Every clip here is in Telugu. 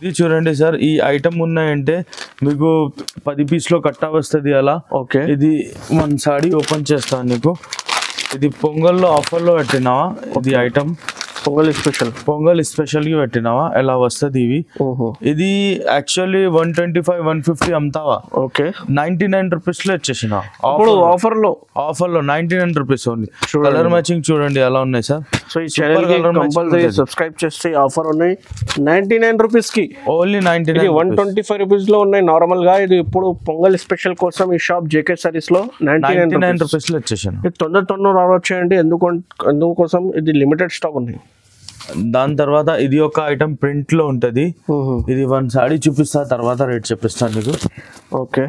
ఇది చూడండి సార్, ఈ ఐటమ్ ఉన్నాయంటే మీకు 10 పీస్లో కట్టా వస్తుంది అలా. ఓకే, ఇది మన సాడీ ఓపెన్ చేస్తాను నీకు. ఇది పొంగల్లో ఆఫర్లో పెట్టినావా ఇది ఐటమ్, పొంగల్ స్పెషల్గా పెట్టినావా ఎలా వస్తుంది ఇవి. ఇది యాక్చువల్లీ 125 150 అమ్ముతావా. ఓకే, 99 రూపీస్లో ఇచ్చేసిన ఆఫర్లో 99 రూపీస్ ఓన్లీ. కలర్ మ్యాచింగ్ చూడండి ఎలా ఉన్నాయి సార్. సో ఈ ఛానల్ కంపల్సరీ సబ్స్క్రైబ్ చేస్తే ఆఫర్ ఉన్నాయి 99 రూపీస్కి, ఓన్లీ 99. 125 రూపీస్లో ఉన్నాయి నార్మల్గా. ఇది ఇప్పుడు పొంగల్ స్పెషల్ కోసం ఈ షాప్ జేకే సారీస్లో 99 రూపీస్లో ఇచ్చేసాను. ఇది తొందర రావచ్చేయండి, ఎందుకోసం ఇది లిమిటెడ్ స్టాక్ ఉంది. దాని తర్వాత ఇది ఒక ఐటమ్ ప్రింట్ లో ఉంటది. ఇది 1 సాడీ చూపిస్తా, తర్వాత రేట్ చెప్పిస్తాను నీకు. ఓకే,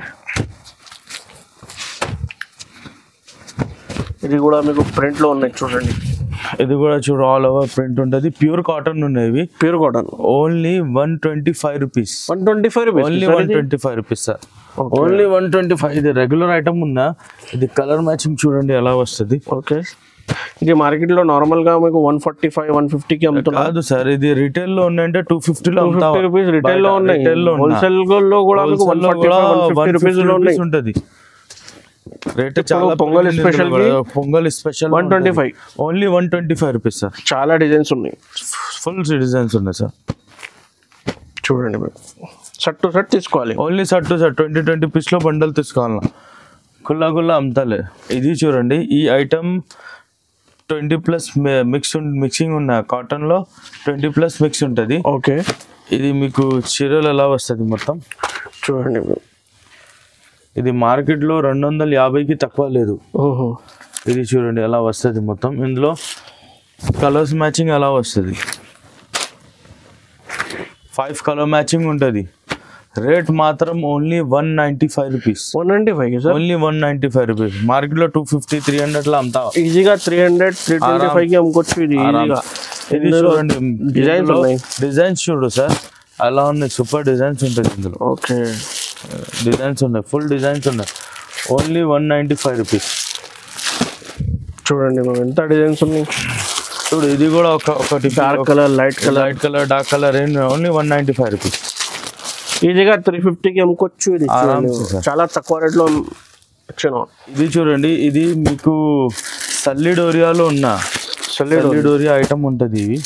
ఇది కూడా మీకు ప్రింట్ లో ఉన్నాయి చూడండి. ఇది కూడా చూడు, ఆల్ ఓవర్ ప్రింట్ ఉంటది. ప్యూర్ కాటన్ ఉన్నాయి ఇవి. Pure cotton only 125 rupees. 125 rupees only 125 rupees sir. Only 125. ఇది రెగ్యులర్ ఐటమ్ ఉన్నా. ఇది కలర్ మ్యాచింగ్ చూడండి ఎలా వస్తుంది. ఓకే, ఇది మార్కెట్ లో నార్మల్ గా మీకు 145 150కి అమ్ముతున్నారు. కాదు సార్, ఇది రిటైల్ లో ఉన్నాయంటే 250 లో 250 రూపీస్ రిటైల్ లో ఉన్నాయి. హోల్సేల్ లో కూడా మీకు 145 150 రూపీస్ లో ఉంటది. రేట్ చాలా. Pongal special 125, only 125 rupees sir. చాలా డిజైన్స్ ఉన్నాయి, ఫుల్ డిజైన్స్ ఉన్నాయి సార్. చూడండి మీరు షర్ట్ టు షర్ట్ తీసుకోవాలి. ఓన్లీ షర్ట్ టు షర్ట్ 20 పీస్లో బండల్ తీసుకోవాలన్నా. కుల్లా అమ్ముతలే. ఇది చూడండి, ఈ ఐటమ్ 20+ మిక్సింగ్ ఉన్న కాటన్లో 20+ మిక్స్ ఉంటుంది. ఓకే, ఇది మీకు చీరలు ఎలా వస్తుంది మొత్తం చూడండి. ఇది మార్కెట్లో 250కి తక్కువ లేదు. ఇది చూడండి ఎలా వస్తుంది మొత్తం. ఇందులో కలర్స్ మ్యాచింగ్ ఎలా వస్తుంది. 5 కలర్ మ్యాచింగ్ ఉంటుంది. రేట్ మాత్రం only 195 rupees. 195 sir, only 195 rupees. మార్కెట్లో 250 300 లో అమ్ముతావు. ఈజీగా 300 325కి అమ్ముకోవచ్చు. ఇది ఈజీగా. ఇది చూడండి, డిజైన్స్ చూడు సార్ అలా ఉన్నాయి. సూపర్ డిజైన్స్ ఉంటుంది ఇందులో. ఓకే, డిజైన్స్ ఉన్నాయి, ఫుల్ డిజైన్స్ ఉన్నాయి. Only 195 rupees. చూడండి ఎంత డిజైన్స్ ఉన్నాయి. చూడు, ఇది కూడా ఒకటి dark colour, light colour, dark colour. Only 195 rupees. ఈజీగా 350కి అమ్ముకోవచ్చు. ఇది చాలా తక్కువ రేట్లో ఇచ్చాను. ఇది చూడండి, ఇది మీకు సల్లిడోరియాలో ఉన్న సల్లిడోరియా ఐటమ్ ఉంటుంది. ఇవి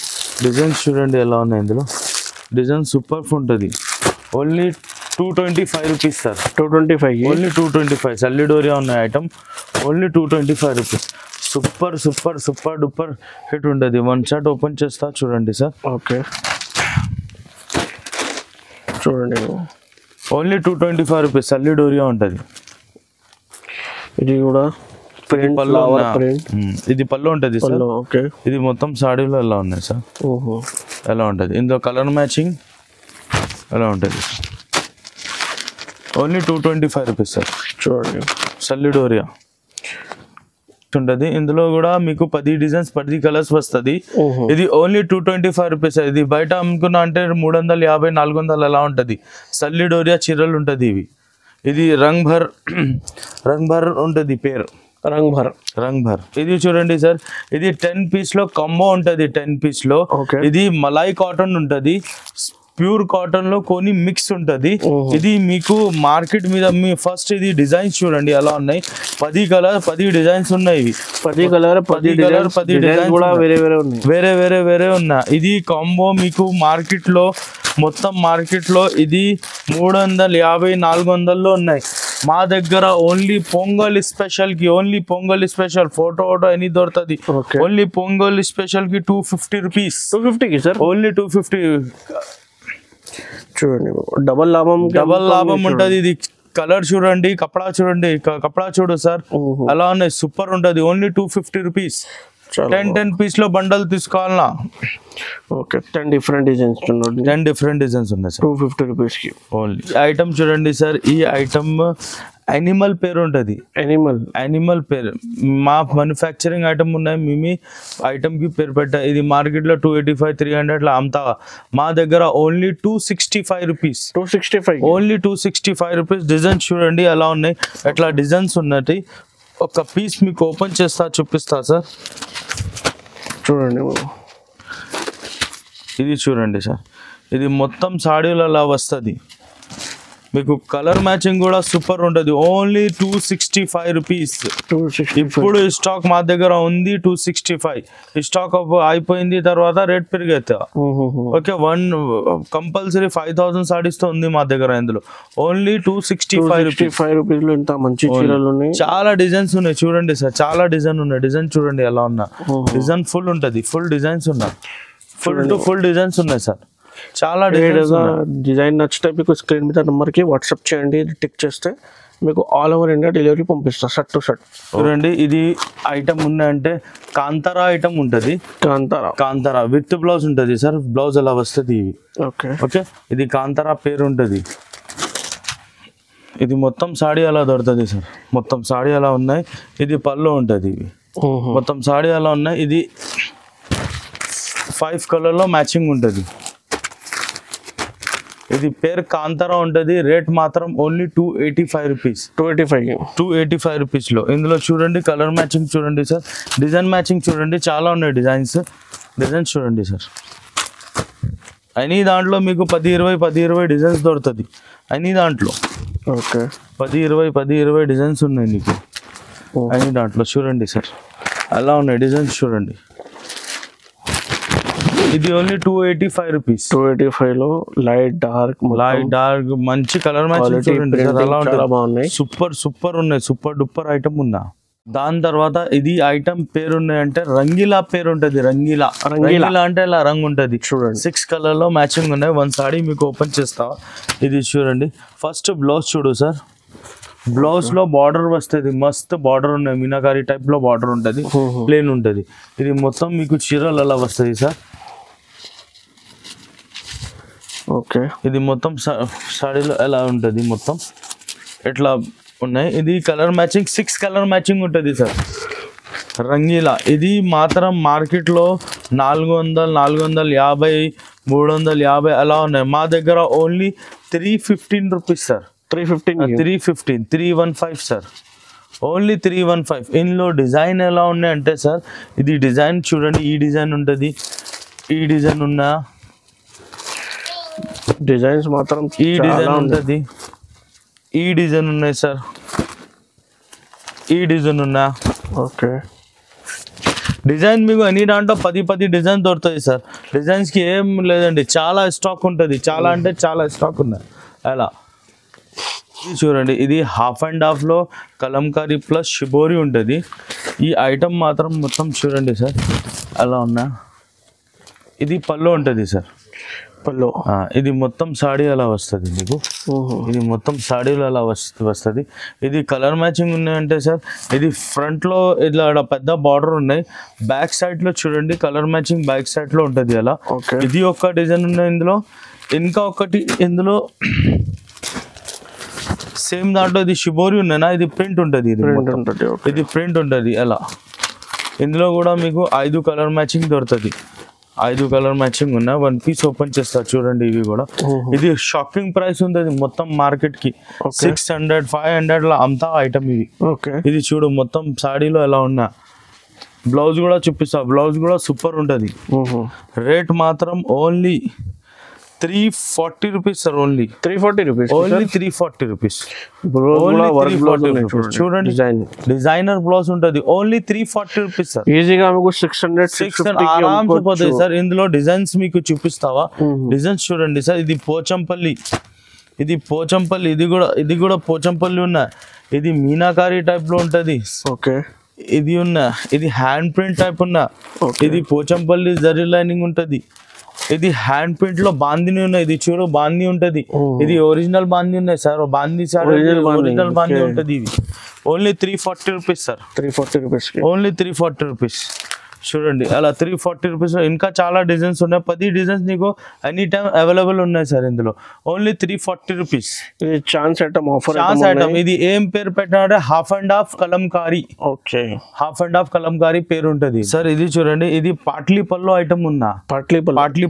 డిజైన్స్ చూడండి ఎలా ఉన్నాయి. ఇందులో డిజైన్ సూపర్ ఉంటుంది. Only 225 rupees sir. 225, ఓన్లీ 225. సల్లిడోరియా ఉన్న item only 225 rupees. Super duper hit ఉంటుంది. 1 షర్ట్ ఓపెన్ చేస్తా చూడండి సార్. ఓకే, చూడండి ఓన్లీ 225 రూపీస్. సల్లిడోరియా ఉంటుంది. ఇది కూడా పళ్ళు. ఇది పళ్ళు ఉంటుంది సార్. ఓకే, ఇది మొత్తం సాడీలో ఎలా ఉన్నాయి సార్. ఎలా ఉంటుంది. ఇందులో కలర్ మ్యాచింగ్ ఎలా ఉంటుంది. Only 225 rupees sir. చూడండి, సల్లిడోరియా ఉంటుంది. ఇందులో కూడా మీకు 10 డిజైన్స్ 10 కలర్స్ వస్తుంది. ఇది ఓన్లీ 225 రూపీస్. ఇది బయట అమ్ముకున్నా అంటే 350 400 ఎలా ఉంటుంది. సల్లిడోరియా చీరలు ఉంటుంది ఇవి. ఇది రంగ్ భర్ ఉంటుంది పేరు. రంగ్ భర్. ఇది చూడండి సార్, ఇది 10 పీస్లో కాంబో ఉంటుంది. 10 పీస్లో ఇది మలాయ్ కాటన్ ఉంటుంది. ప్యూర్ కాటన్ లో కొన్ని మిక్స్ ఉంటుంది. ఇది మీకు మార్కెట్ మీద మీ ఫస్ట్ ఇది డిజైన్స్ చూడండి ఎలా ఉన్నాయి. 10 కలర్ 10 డిజైన్స్ ఉన్నాయి. 10 డిజైన్స్ కూడా వేరే ఉన్నాయి. ఇది కాంబో మీకు మార్కెట్ లో మొత్తం మార్కెట్లో ఇది 350 400లో ఉన్నాయి. మా దగ్గర ఓన్లీ పొంగల్ స్పెషల్ కి పొంగల్ స్పెషల్ ఫోటో ఎన్ని దొరుకుతుంది. ఓన్లీ పొంగల్ స్పెషల్ కి 250 రూపీస్. 250కి sir, only 250. చూడండి డబల్ లాభం ఉంటుంది. ఇది కలర్ చూడండి, కపడా చూడు సార్ అలా ఉన్నాయి. సూపర్ ఉంటుంది. Only 250 rupees. 10 పీస్లో బండల్ తీసుకోవాలన్నా. ఓకే, 10 డిఫరెంట్ డిజైన్స్ ఉన్నాయి సార్. 250 రూపీస్కి ఓన్లీ. ఐటమ్ చూడండి సార్, ఈ ఐటమ్ యానిమల్ పేరు ఉంటుంది. యానిమల్ పేరు మా మ్యానుఫ్యాక్చరింగ్ ఐటమ్ ఉన్నాయి. మేము ఐటమ్కి పేరు పెట్టా. ఇది మార్కెట్లో 285 300 అమ్ముతావా. మా దగ్గర only 265 rupees. 265, only 265 rupees. Designs చూడండి ఎలా ఉన్నాయి. ఎట్లా డిజైన్స్ ఉన్నాయి. ఒక పీస్ మీకు ఓపెన్ చేస్తా చూపిస్తా సార్. చూడండి, ఇది చూడండి సార్. ఇది మొత్తం సాడీలలో వస్తుంది. మీకు కలర్ మ్యాచింగ్ కూడా సూపర్ ఉంటుంది. Only 265 rupees. ఇప్పుడు ఈ స్టాక్ మా దగ్గర ఉంది 265. ఈ స్టాక్ అయిపోయింది తర్వాత రేట్ పెరిగేది. ఓకే, కంపల్సరీ 5000 సాడీస్ తో ఉంది మా దగ్గర. ఇందులో ఓన్లీ 265 రూపీస్ లో ఇంత మంచి చీరలు ఉన్నాయి. చాలా డిజైన్స్ ఉన్నాయి చూడండి సార్, చాలా డిజైన్ ఉన్నాయి. డిజైన్ చూడండి ఎలా ఉన్నా, డిజైన్ ఫుల్ ఉంటుంది. ఫుల్ డిజైన్స్ ఉన్నాయి, ఫుల్ డిజైన్స్ ఉన్నాయి సార్. చాలా డిజైన్ నచ్చితే మీకు స్క్రీన్ మీద నెంబర్కి వాట్సాప్ చేయండి. టిక్ చేస్తే మీకు ఆల్ ఓవర్ ఇండియా డెలివరీ పంపిస్తారు షర్ట్ టు షర్ట్. చూడండి ఇది ఐటమ్ ఉన్నాయంటే కాంతారా ఐటమ్ ఉంటుంది. కాంతారా విత్ బ్లౌజ్ ఉంటుంది సార్. బ్లౌజ్ అలా వస్తుంది ఇవి. ఓకే, ఇది కాంతారా పేరు ఉంటుంది. ఇది మొత్తం సాడీ అలా దొరుకుతుంది సార్. మొత్తం సాడీ అలా ఉన్నాయి. ఇది పళ్ళు ఉంటుంది. ఇవి మొత్తం సాడీ అలా ఉన్నాయి. ఇది 5 కలర్లో మ్యాచింగ్ ఉంటుంది. ఇది పేరు కాంతారా ఉంటుంది. రేట్ మాత్రం ఓన్లీ 285 రూపీస్. 285 రూపీస్లో. ఇందులో చూడండి కలర్ మ్యాచింగ్ చూడండి సార్, డిజైన్ మ్యాచింగ్ చూడండి, చాలా ఉన్నాయి డిజైన్స్ చూడండి సార్. అన్ని దాంట్లో మీకు 10-20 డిజైన్స్ దొరుకుతుంది. అన్ని దాంట్లో ఓకే 10-20 డిజైన్స్ ఉన్నాయి మీకు అన్ని దాంట్లో. చూడండి సార్ అలా ఉన్నాయి డిజైన్స్ చూడండి. ఇది ఓన్లీ 285 రూపీస్. 285 లో లైట్ డార్క్ మంచి కలర్ మ్యాచింగ్ చూడండి సార్. అలా ఉంటుంది. సూపర్ ఉన్నాయి. సూపర్ డూపర్ ఐటమ్ ఉన్నా. దాని తర్వాత ఇది ఐటమ్ పేరు ఉన్నాయంటే రంగీలా పేరు ఉంటుంది. రంగీలా అంటే ఇలా రంగు ఉంటుంది చూడండి. 6 కలర్ లో మ్యాచింగ్ ఉన్నాయి. 1 సాడీ మీకు ఓపెన్ చేస్తా. ఇది చూడండి. ఫస్ట్ బ్లౌజ్ చూడు సార్. బ్లౌజ్ లో బార్డర్ వస్తుంది. మస్త్ బార్డర్ ఉన్నాయి. మీనాకారి టైప్ లో బార్డర్ ఉంటుంది. ప్లేన్ ఉంటుంది. ఇది మొత్తం మీకు చీరలు అలా వస్తుంది సార్. ఓకే, ఇది మొత్తం సాడీలో ఎలా ఉంటుంది. మొత్తం ఎట్లా ఉన్నాయి. ఇది కలర్ మ్యాచింగ్ 6 కలర్ మ్యాచింగ్ ఉంటుంది సార్. రంగీలా ఇది మాత్రం మార్కెట్లో 400, 450, 350 అలా ఉన్నాయి. మా దగ్గర only 315 rupees sir. 315 sir. Only 315. ఇందులో డిజైన్ ఎలా ఉన్నాయి అంటే సార్, ఇది డిజైన్ చూడండి. ఈ డిజైన్ ఉంటుంది, ఈ డిజైన్ ఉన్నా, డిజైన్స్ మాత్రం ఈ డిజైన్ ఉంటుంది, ఈ డిజైన్ ఉన్నాయి సార్, ఈ డిజైన్ ఉన్నా. ఓకే, డిజైన్ మీకు అన్ని దాంట్లో 10 డిజైన్ దొరుకుతాయి సార్. డిజైన్స్కి ఏం లేదండి, చాలా స్టాక్ ఉంటుంది. చాలా అంటే చాలా స్టాక్ ఉన్నాయి. అలా ఇది చూడండి. ఇది హాఫ్ అండ్ హాఫ్లో కలంకారీ ప్లస్ షిబోరి ఉంటుంది. ఈ ఐటమ్ మాత్రం మొత్తం చూడండి సార్ అలా ఉన్నా. ఇది పళ్ళు ఉంటుంది సార్. పళ్ళు ఇది మొత్తం సాడీ అలా వస్తుంది మీకు. ఇది మొత్తం సాడీలో అలా వస్తుంది. ఇది కలర్ మ్యాచింగ్ ఉన్నాయంటే సార్, ఇది ఫ్రంట్ లో ఇట్లా పెద్ద బార్డర్ ఉన్నాయి. బ్యాక్ సైడ్ లో చూడండి కలర్ మ్యాచింగ్ బ్యాక్ సైడ్ లో ఉంటుంది అలా. ఇది ఒక డిజైన్ ఉన్నాయి ఇందులో. ఇంకా ఒకటి ఇందులో సేమ్ దాంట్లో ఇది షిబోరి ఉన్నాయినా, ఇది ప్రింట్ ఉంటుంది. ఇది ప్రింట్ ఉంటుంది అలా. ఇందులో కూడా మీకు 5 కలర్ మ్యాచింగ్ దొరుకుతుంది. 5 కలర్ మ్యాచింగ్ ఉన్నాయి. 1 పీస్ ఓపెన్ చేస్తా చూడండి. ఇవి కూడా ఇది షాకింగ్ ప్రైస్ ఉంటుంది మొత్తం మార్కెట్ కి. 600, 500 లా అంతా ఐటమ్ ఇది. ఇది చూడు మొత్తం సాడీలో ఎలా ఉన్నా. బ్లౌజ్ కూడా చూపిస్తా. బ్లౌజ్ కూడా సూపర్ ఉంటుంది. రేట్ మాత్రం only 340 rupees sir. Only 340 rupees. చూడండి డిజైనర్ బ్లౌజ్ ఉంటుంది. Only 340 rupees sir. ఈజీగా మీకు 600 ఆరామ్స్ పోతాయి సార్. ఇందులో డిజైన్స్ మీకు చూపిస్తావా? డిజైన్స్ చూడండి సార్. ఇది పోచంపల్లి, ఇది కూడా పోచంపల్లి ఉన్న. ఇది మీనాకారి టైప్ లో ఉంటది. ఓకే, ఇది ఇది హ్యాండ్ ప్రింట్ టైప్ ఉన్న. ఇది పోచంపల్లి జరీ లైనింగ్ ఉంటది. ఇది హ్యాండ్ ప్రింట్ లో బాందిని ఉన్నాయి. ఇది చూడు బాంది ఉంటది. ఇది ఒరిజినల్ బాంది ఉన్నాయి సార్. బాంది సార్ ఒరిజినల్ బాంది ఉంటది. ఇది only 340 rupees sir. 340 rupees. Only 340 rupees. చూడండి అలా 340 రూపీస్. ఇంకా చాలా డిజైన్స్ ఉన్నాయి. 10 డిజైన్స్ నీకు ఎనీ టైం అవైలబుల్ ఉన్నాయి సార్ ఇందులో. Only 340 rupees. ఇది chance item offer. Chance item. ఇది ఏం పేరు పెట్టినారంటే half and half Kalamkari. Okay, half and half Kalamkari పేరు ఉంటది సార్. ఇది చూడండి. ఇది పాట్లీ పల్లో ఐటమ్ ఉన్నా. పాట్లీ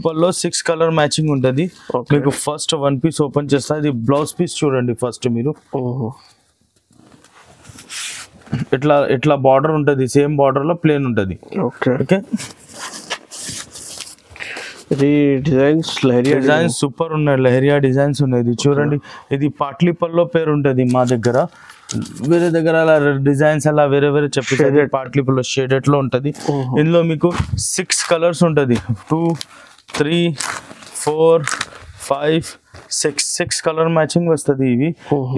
పల్లో 6 కలర్ మ్యాచింగ్ ఉంటది మీకు. ఫస్ట్ 1 పీస్ ఓపెన్ చేస్తా. ఇది బ్లౌజ్ పీస్ చూడండి ఫస్ట్ మీరు. ఇట్లా బార్డర్ ఉంటుంది. సేమ్ బార్డర్ లో ప్లేన్ ఉంటుంది. ఓకే, ఇది డిజైన్స్ లహరియా డిజైన్స్ సూపర్ ఉన్నాయి, లహరియా డిజైన్స్ ఉన్నాయి. ఇది చూడండి, ఇది పాట్లీ పల్లో పేరు ఉంటుంది మా దగ్గర. వేరే దగ్గర అలా డిజైన్స్ అలా వేరే వేరే చెప్పేసి పాట్లీ పల్లో షేడెడ్ లో ఉంటుంది. ఇందులో మీకు 6 కలర్స్ ఉంటుంది. 2, 3, 4, 5, 6 కలర్ మ్యాచింగ్ వస్తుంది ఇవి.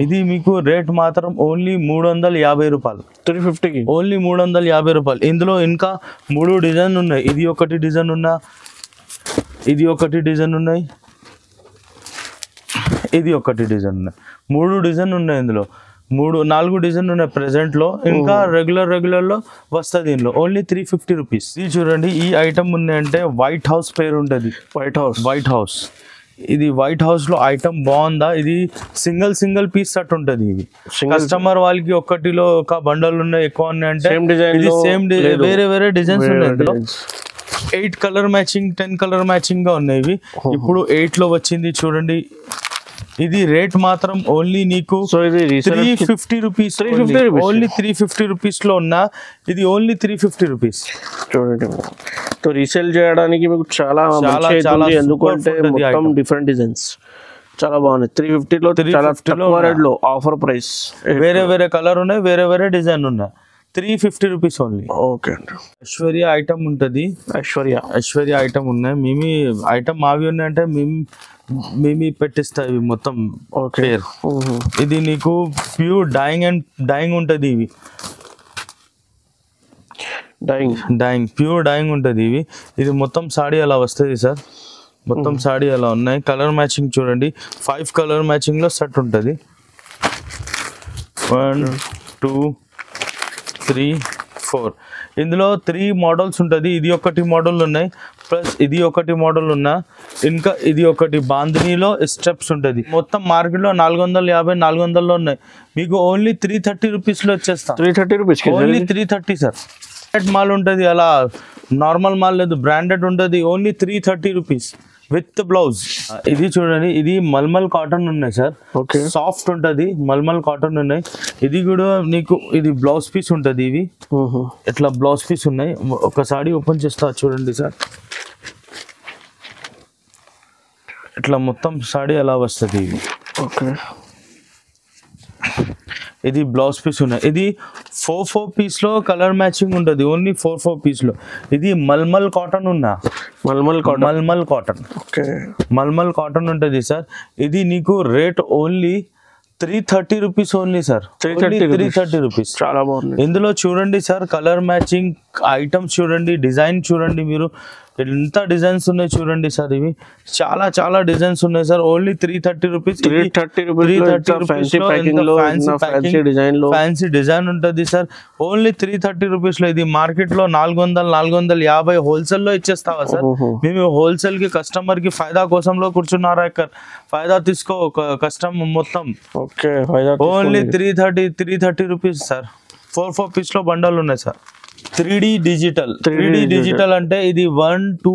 ఇది మీకు రేట్ మాత్రం ఓన్లీ 350 రూపాయలు, 350కి ఓన్లీ 350 రూపాయలు. ఇందులో ఇంకా 3 డిజైన్ ఉన్నాయి. ఇది ఒకటి డిజైన్ ఉన్నా, ఇది ఒకటి డిజైన్ ఉన్నాయి, ఇది ఒకటి డిజైన్ ఉన్నాయి. 3 డిజైన్ ఉన్నాయి ఇందులో. 4 డిజైన్ ఉన్నాయి ప్రెసెంట్ లో. ఇంకా రెగ్యులర్ లో వస్తుంది ఇందులో. Only 350 rupees. ఇది చూడండి, ఈ ఐటమ్ ఉన్నాయంటే వైట్ హౌస్ పేరు ఉంటుంది. వైట్ హౌస్ ఇది వైట్ హౌస్ లో ఐటమ్ బాగుందా? ఇది సింగిల్ పీస్ సెట్ ఉంటుంది. ఇది కస్టమర్ వాళ్ళకి ఒకటిలో ఒక బండల్ ఉన్నాయి, ఎక్కువ ఉన్నాయి అంటే సేమ్ వేరే వేరే డిజైన్స్ ఉన్నాయి. ఇందులో 8 కలర్ మ్యాచింగ్, 10 కలర్ మ్యాచింగ్ గా ఉన్నాయి ఇవి. ఇప్పుడు 8 లో వచ్చింది చూడండి. ఇది రేట్ మాత్రం ఓన్లీ నీకు 350 రూపీస్, ఓన్లీ 350 రూపీస్ లో ఉన్నా. ఇది ఓన్లీ 350 రూపీస్. చూడండి, రీసేల్ చేయడానికి మీకు చాలా ఎందుకంటే మొత్తం డిఫరెంట్ డిజైన్స్ చాలా బాగున్నాయి. 350 లో చాలా తక్కువ రేట్ లో ఆఫర్ ప్రైస్. వేరే వేరే కలర్ ఉన్నాయి, వేరే వేరే డిజైన్ ఉన్నాయి. 350 రూపీస్ ఓన్లీ. ఓకే అండి. ఐశ్వర్య ఐటమ్ ఉంటుంది. ఐశ్వర్య ఐటమ్ ఉన్నాయి. మేము ఐటమ్ మావి ఉన్నాయంటే మేము పెట్టిస్తా ఇవి మొత్తం. ఓకే, ఇది నీకు ప్యూర్ డైయింగ్ ఉంటుంది. ఇవి డైయింగ్ ప్యూర్ డైయింగ్ ఉంటుంది ఇవి. ఇది మొత్తం సాడీ అలా వస్తుంది సార్. మొత్తం సాడీ అలా ఉన్నాయి. కలర్ మ్యాచింగ్ చూడండి, 5 కలర్ మ్యాచింగ్ లో సెట్ ఉంటుంది. 1, 2, 3, 4. ఇందులో 3 మోడల్స్ ఉంటుంది. ఇది ఒకటి మోడల్ ఉన్నాయి, ప్లస్ ఇది ఒకటి మోడల్ ఉన్నా, ఇంకా ఇది ఒకటి బాంధనీలో స్టెప్స్ ఉంటుంది. మొత్తం మార్కెట్లో 450, 400లో ఉన్నాయి. మీకు ఓన్లీ 330 రూపీస్లో వచ్చేస్తాం. 330 రూపీస్ ఓన్లీ 330 సార్. మాల్ ఉంటుంది, అలా నార్మల్ మాల్ లేదు, బ్రాండెడ్ ఉంటుంది. Only 330 rupees with blouse. ఇది చూడండి, ఇది మల్మల్ కాటన్ ఉన్నాయి సార్. ఓకే, సాఫ్ట్ ఉంటుంది, మల్మల్ కాటన్ ఉన్నాయి. ఇది కూడా నీకు ఇది బ్లౌజ్ పీస్ ఉంటుంది. ఇవి ఇట్లా బ్లౌజ్ పీస్ ఉన్నాయి. ఒకసారి ఓపెన్ చేస్తా చూడండి సార్. ఇట్లా మొత్తం సాడీ ఎలా వస్తుంది ఇది. ఓకే, ఇది బ్లౌజ్ పీస్ ఉన్నాయి. ఇది 4 పీస్ లో కలర్ మ్యాచింగ్ ఉంటుంది. ఓన్లీ 4 పీస్ లో. ఇది మల్మల్ కాటన్ ఉన్నా, mulmul cotton. Okay, mulmul cotton ఉంటుంది సార్. ఇది నీకు rate only 330 rupees only sir. 330 rupees. చాలా బాగుంది. ఇందులో చూడండి సార్, కలర్ మ్యాచింగ్ ఐటమ్స్ చూడండి, డిజైన్ చూడండి మీరు, ఎంత డిజైన్స్ ఉన్నాయి చూడండి సార్. ఇవి చాలా డిజైన్స్ ఉన్నాయి sir. Only 330 rupees. 330 fancy design ఉంటుంది సార్. ఓన్లీ 330 రూపీస్ లో. ఇది మార్కెట్ లో 400, 450 హోల్సేల్ లో ఇచ్చేస్తావా సార్? మేము హోల్సేల్ కి కస్టమర్ కి ఫైదా కోసంలో కూర్చున్నారా ఇక్కడ? ఫైదా తీసుకో కస్టమర్ మొత్తం. Okay, only 330 rupees sir. 4 piece లో బండల్ ఉన్నాయి సార్. 3D డిజిటల్ అంటే ఇది 1, 2,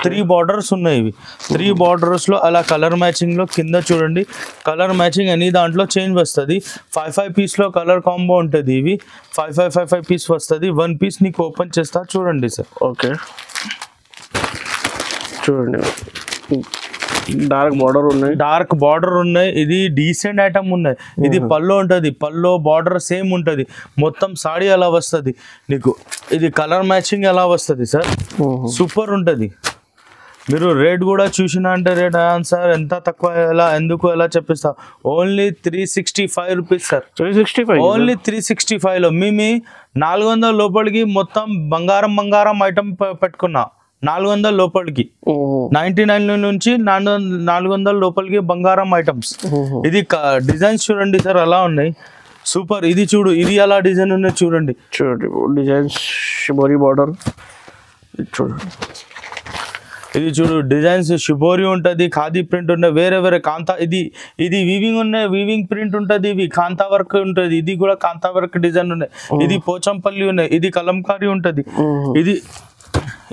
3 బార్డర్స్ ఉన్నాయి. ఇవి 3 బార్డర్స్ లో అలా కలర్ మ్యాచింగ్ లో కింద చూడండి. కలర్ మ్యాచింగ్ అని దాంట్లో చేంజ్ వస్తుంది. 5 పీస్ లో కలర్ కాంబో ఉంటుంది. ఇవి 5 పీస్ వస్తుంది. 1 పీస్ నీకు ఓపెన్ చేస్తా చూడండి సార్. ఓకే, చూడండి, డార్క్ బార్డర్ ఉన్నాయి. ఇది డీసెంట్ ఐటమ్ ఉన్నాయి. ఇది పల్లో ఉంటుంది. పల్లో బార్డర్ సేమ్ ఉంటుంది. మొత్తం సాడీ అలా వస్తుంది నీకు. ఇది కలర్ మ్యాచింగ్ ఎలా వస్తుంది సార్, సూపర్ ఉంటుంది. మీరు రేట్ కూడా చూసినా అంటే రేట్ సార్ ఎంత తక్కువ ఎందుకు ఎలా చెప్పిస్తా. Only 365 rupees sir. 365 ఓన్లీ 365 లో. మేము 400 లోపలికి మొత్తం బంగారం ఐటమ్ పెట్టుకున్నా. 400 లోపలికి, 99 నుంచి 400 లోపలికి బంగారం ఐటమ్స్. ఇది డిజైన్స్ చూడండి సార్ అలా ఉన్నాయి, సూపర్. ఇది చూడు, ఇది అలా డిజైన్ ఉన్నాయి చూడండి. డిజైన్స్ షిబోరి బార్డర్ చూడండి. ఇది చూడు, డిజైన్స్ షిబోరి ఉంటుంది, ఖాదీ ప్రింట్ ఉన్నాయి, వేరే వేరే కాంతా. ఇది వీవింగ్ ఉన్నాయి, వీవింగ్ ప్రింట్ ఉంటుంది. ఇవి కాంతా వర్క్ ఉంటుంది. ఇది కూడా కాంతా వర్క్ డిజైన్ ఉన్నాయి. ఇది పోచంపల్లి ఉన్నాయి. ఇది కలంకారీ ఉంటుంది.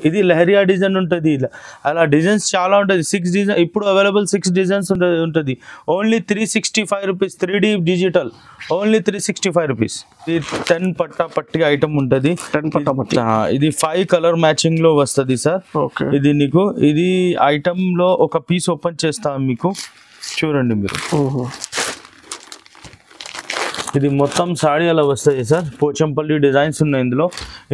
ఇది లహరియా డిజైన్ ఉంటుంది ఇలా అలా డిజైన్స్ చాలా ఉంటుంది 6 డిజైన్ ఇప్పుడు అవైలబుల్ 6 డిజైన్స్ ఉంటుంది only 365 rupees 3D digital only 365 rupees ఇది 10 పట్టా పట్టి ఐటమ్ ఉంటుంది 10 పట్టా పట్టి ఇది 5 కలర్ మ్యాచింగ్ లో వస్తుంది సార్ ఓకే ఇది నీకు ఇది ఐటమ్ లో ఒక పీస్ ఓపెన్ చేస్తాం మీకు చూడండి మీరు ఇది మొత్తం సాడీ అలా వస్తుంది సార్ పోచంపల్లి డిజైన్స్ ఉన్నాయి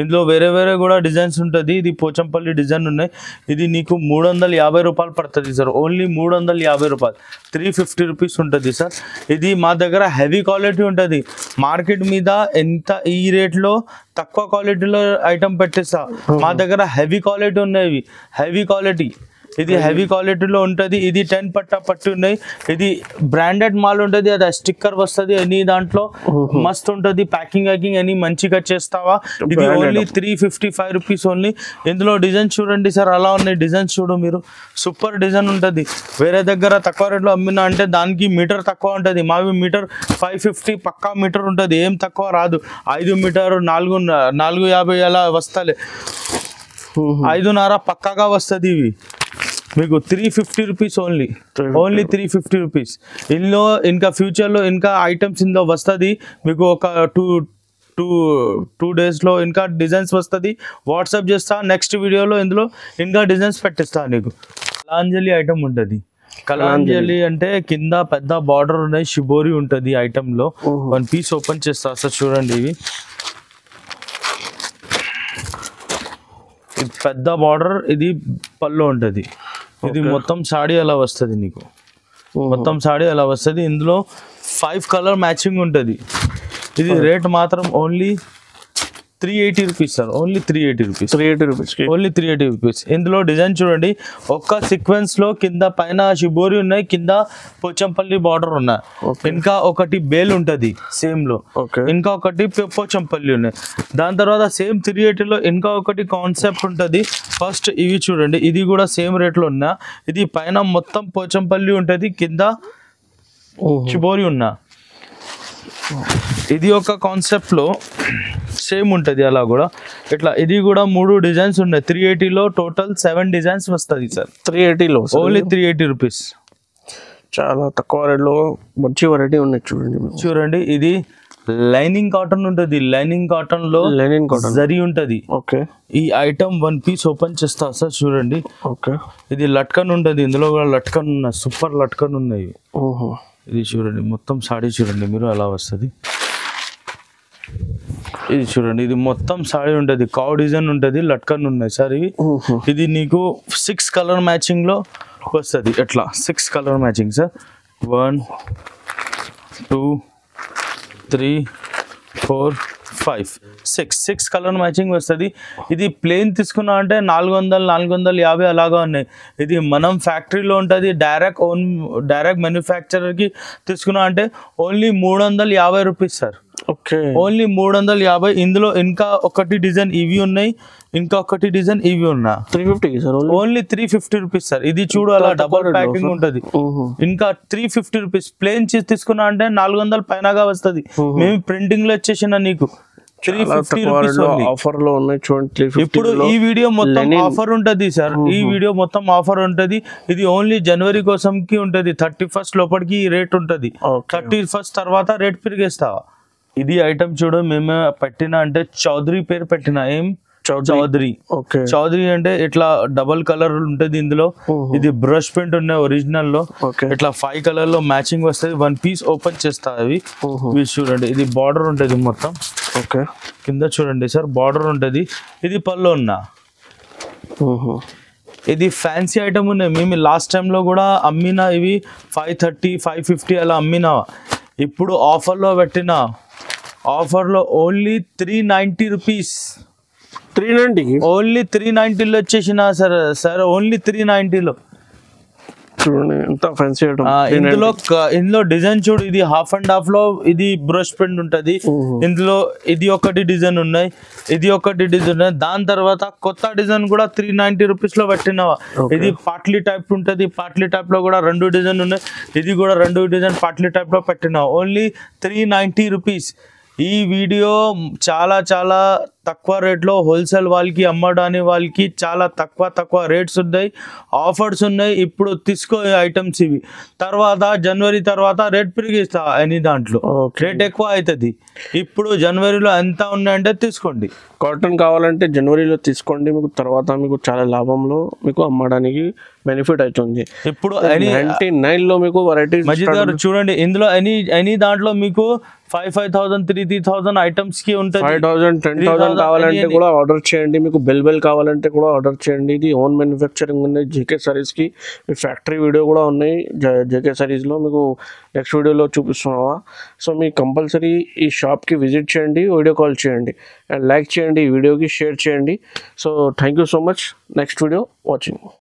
ఇందులో వేరే వేరే కూడా డిజైన్స్ ఉంటుంది ఇది పోచంపల్లి డిజైన్ ఉన్నాయి ఇది నీకు 350 రూపాయలు పడుతుంది సార్ ఓన్లీ 350 రూపాయలు 350 రూపీస్ ఉంటుంది సార్ ఇది మా దగ్గర హెవీ క్వాలిటీ ఉంటుంది మార్కెట్ మీద ఎంత ఈ రేట్లో తక్కువ క్వాలిటీలో ఐటమ్ పెట్టేస్తా మా దగ్గర హెవీ క్వాలిటీ ఉన్నాయి హెవీ క్వాలిటీ ఇది హెవీ క్వాలిటీలో ఉంటుంది ఇది 10 పట్టా పట్టి ఉన్నాయి ఇది బ్రాండెడ్ మాల్ ఉంటుంది అది స్టిక్కర్ వస్తుంది ఎనీ దాంట్లో మస్తు ఉంటుంది ప్యాకింగ్ అని మంచిగా చేస్తావా ఇది ఓన్లీ 355 రూపీస్ ఓన్లీ ఇందులో డిజైన్ చూడండి సార్ అలా ఉన్నాయి డిజైన్స్ చూడు మీరు సూపర్ డిజైన్ ఉంటుంది వేరే దగ్గర తక్కువ రేట్లో అమ్మినా అంటే దానికి మీటర్ తక్కువ ఉంటుంది మావి మీటర్ 550 పక్కా మీటర్ ఉంటుంది ఏం తక్కువ రాదు 5 మీటర్ 450 అలా వస్తాలే 5.5 పక్కాగా వస్తుంది ఇవి మీకు 350 రూపీస్ ఓన్లీ 350 రూపీస్ ఇందులో ఇంకా ఫ్యూచర్లో ఇంకా ఐటమ్స్ ఇందులో వస్తుంది మీకు ఒక టూ డేస్లో ఇంకా డిజైన్స్ వస్తుంది వాట్సాప్ చేస్తా నెక్స్ట్ వీడియోలో ఇందులో ఇంకా డిజైన్స్ పెట్టిస్తా నీకు కలాంజలి ఐటమ్ ఉంటుంది కలాంజలి అంటే కింద పెద్ద బార్డర్ ఉన్నాయి షిబోరి ఉంటుంది ఐటమ్ లో 1 పీస్ ఓపెన్ చేస్తా సార్ చూడండి ఇవి ఇది పెద్ద బార్డర్ ఇది పళ్ళు ఉంటుంది ఇది మొత్తం సాడీ అలా వస్తుంది నీకు మొత్తం సాడీ అలా వస్తుంది ఇందులో 5 కలర్ మ్యాచింగ్ ఉంటుంది ఇది రేట్ మాత్రం only 380 rupees sir only 380 rupees only 380 rupees ఇందులో డిజైన్ చూడండి ఒక్క సీక్వెన్స్ లో కింద పైన షిబోరి ఉన్నాయి కింద పోచంపల్లి బార్డర్ ఉన్నాయి ఇంకా ఒకటి బేల్ ఉంటుంది సేమ్ లో ఇంకా ఒకటి పోచంపల్లి ఉన్నాయి దాని తర్వాత సేమ్ 380 లో ఇంకా ఒకటి కాన్సెప్ట్ ఉంటుంది ఫస్ట్ ఇవి చూడండి ఇది కూడా సేమ్ రేట్ లో ఉన్నా ఇది పైన మొత్తం పోచంపల్లి ఉంటుంది కింద షిబోరి ఉన్నా ఇది ఒక కాన్సెప్ట్ లో సేమ్ ఉంటుంది అలా కూడా ఇట్లా ఇది కూడా 3 డిజైన్స్ ఉన్నాయి 380 లో టోటల్ 7 డిజైన్స్ వస్తుంది సార్ 380 లో ఓన్లీ 380 రూపీస్ చాలా తక్కువ రేట్లో మంచి వెరైటీ ఉన్నాయి చూడండి ఇది లైనింగ్ కాటన్ ఉంటుంది లైనింగ్ కాటన్ లో జరీ ఉంటుంది ఓకే ఈ ఐటమ్ 1 పీస్ ఓపెన్ చేస్తా సార్ చూడండి ఓకే ఇది లట్కన్ ఉంటుంది ఇందులో కూడా లట్కన్ ఉన్నాయి సూపర్ లట్కన్ ఉన్నాయి ఇది చూడండి మొత్తం సాడీ చూడండి మీరు అలా వస్తుంది ఇది చూడండి ఇది మొత్తం సాడీ ఉంటుంది కావ్ డిజైన్ ఉంటుంది లట్కన్ ఉన్నాయి సార్ ఇవి ఇది నీకు 6 కలర్ మ్యాచింగ్ లో వస్తుంది ఎట్లా 6 colour matching sir 1 2 3 4 5 6 colour matching వస్తుంది ఇది ప్లేన్ తీసుకున్నా అంటే 450 అలాగా ఉన్నాయి ఇది మనం ఫ్యాక్టరీలో ఉంటుంది డైరెక్ట్ మ్యానుఫ్యాక్చరర్ కి తీసుకున్నా అంటే only 350 rupees sir okay only 350 ఇందులో ఇంకా ఒకటి డిజైన్ ఇవి ఉన్నాయి ఇంకా ఒకటి డిజైన్ ఇవి ఉన్నా 350 సార్ ఓన్లీ 350 రూపీస్ సార్ ఇది చూడు అలా డబల్ ప్యాకింగ్ ఉంటుంది ఇంకా 350 రూపీస్ ప్లేన్ చీజ్ తీసుకున్నా అంటే 400 పైనగా వస్తుంది మేము ప్రింటింగ్ లో వచ్చేసిన నీకు 350 రూపీస్ ఆఫర్ లో ఉన్నాయి చూడండి ఇప్పుడు ఈ వీడియో మొత్తం ఆఫర్ ఉంటది సార్ ఈ వీడియో మొత్తం ఆఫర్ ఉంటది ఇది ఓన్లీ జనవరి కోసం కి ఉంటది 31st లోపలికి ఈ రేట్ ఉంటది 31st తర్వాత రేట్ పెరిగేస్తావా ఇది ఐటమ్ చూడు మేము పెట్టిన అంటే చౌదరి పేరు పెట్టిన ఏం చౌదరి అంటే ఇట్లా డబల్ కలర్ ఉంటది ఇందులో ఇది బ్రష్ పెయింట్ ఉన్నాయి ఒరిజినల్ లో ఇట్లా 5 కలర్ లో మ్యాచింగ్ వస్తుంది 1 పీస్ ఓపెన్ చేస్తా అవి చూడండి ఇది బార్డర్ ఉంటది మొత్తం ఓకే కింద చూడండి సార్ బార్డర్ ఉంటది ఇది పళ్ళు ఉన్నా ఇది ఫ్యాన్సీ ఐటమ్ ఉన్నాయి మేము లాస్ట్ టైం లో కూడా అమ్మినా ఇవి 530 550 అలా అమ్మినా ఇప్పుడు ఆఫర్లో పెట్టిన ఆఫర్లో ఓన్లీ 390 రూపీస్ 390 ఓన్లీ 390లో వచ్చేసిన సార్ ఓన్లీ 390లో చూడండి ఎంత ఫ్యాన్సీ ఐటమ్ ఇందులో డిజైన్ చూడు ఇది హాఫ్ అండ్ హాఫ్ లో ఇది బ్రష్ ప్రింట్ ఉంటది ఇందులో ఇది ఒకటి డిజైన్ ఉన్నాయి ఇది ఒకటి డిజైన్ ఉన్నాయి దాని తర్వాత కొత్త డిజైన్ కూడా 390 రూపీస్ లో పెట్టినవా ఇది పాట్లీ టైప్ ఉంటది పాట్లీ టైప్ లో కూడా 2 డిజైన్ ఉన్నాయి ఇది కూడా 2 డిజైన్ పాట్లీ టైప్ లో పెట్టినా ఓన్లీ 390 రూపీస్ ఈ వీడియో చాలా చాలా తక్కువ రేట్లో హోల్సేల్ వాళ్ళకి అమ్మడానికి వాళ్ళకి చాలా తక్కువ రేట్స్ ఉన్నాయి, ఆఫర్స్ ఉన్నాయి. ఇప్పుడు తీసుకో ఐటమ్స్ ఇవి, తర్వాత జనవరి తర్వాత రేట్ పెరిగిస్తా అని దాంట్లో రేట్ ఎక్కువ అవుతుంది. ఇప్పుడు జనవరిలో ఎంత ఉన్నాయంటే తీసుకోండి. కాటన్ కావాలంటే జనవరిలో తీసుకోండి, మీకు తర్వాత మీకు చాలా లాభంలో మీకు అమ్మడానికి బెనిఫిట్ అవుతుంది. ఇప్పుడు 99లో మీకు వెరైటీస్ మజీద్ గారు చూడండి, ఇందులో ఎనీ దాంట్లో మీకు 5,000 3,000 ఐటమ్స్ కి ఉంటుంది. 5,000 10,000 కావాలంటే కూడా ఆర్డర్ చేయండి. మీకు బెల్ కావాలంటే కూడా ఆర్డర్ చేయండి. ఇది ఓన్ మ్యానుఫ్యాక్చరింగ్ ఉన్నాయి జేకే సారీస్ కి. మీ ఫ్యాక్టరీ వీడియో కూడా ఉన్నాయి జేకే సారీస్ లో, మీకు నెక్స్ట్ వీడియోలో చూపిస్తున్నావా. సో మీకు కంపల్సరీ ఈ షాప్ కి విజిట్ చేయండి, వీడియో కాల్ చేయండి అండ్ లైక్ చేయండి, ఈ వీడియోకి షేర్ చేయండి. So thank you so much. Next video watching.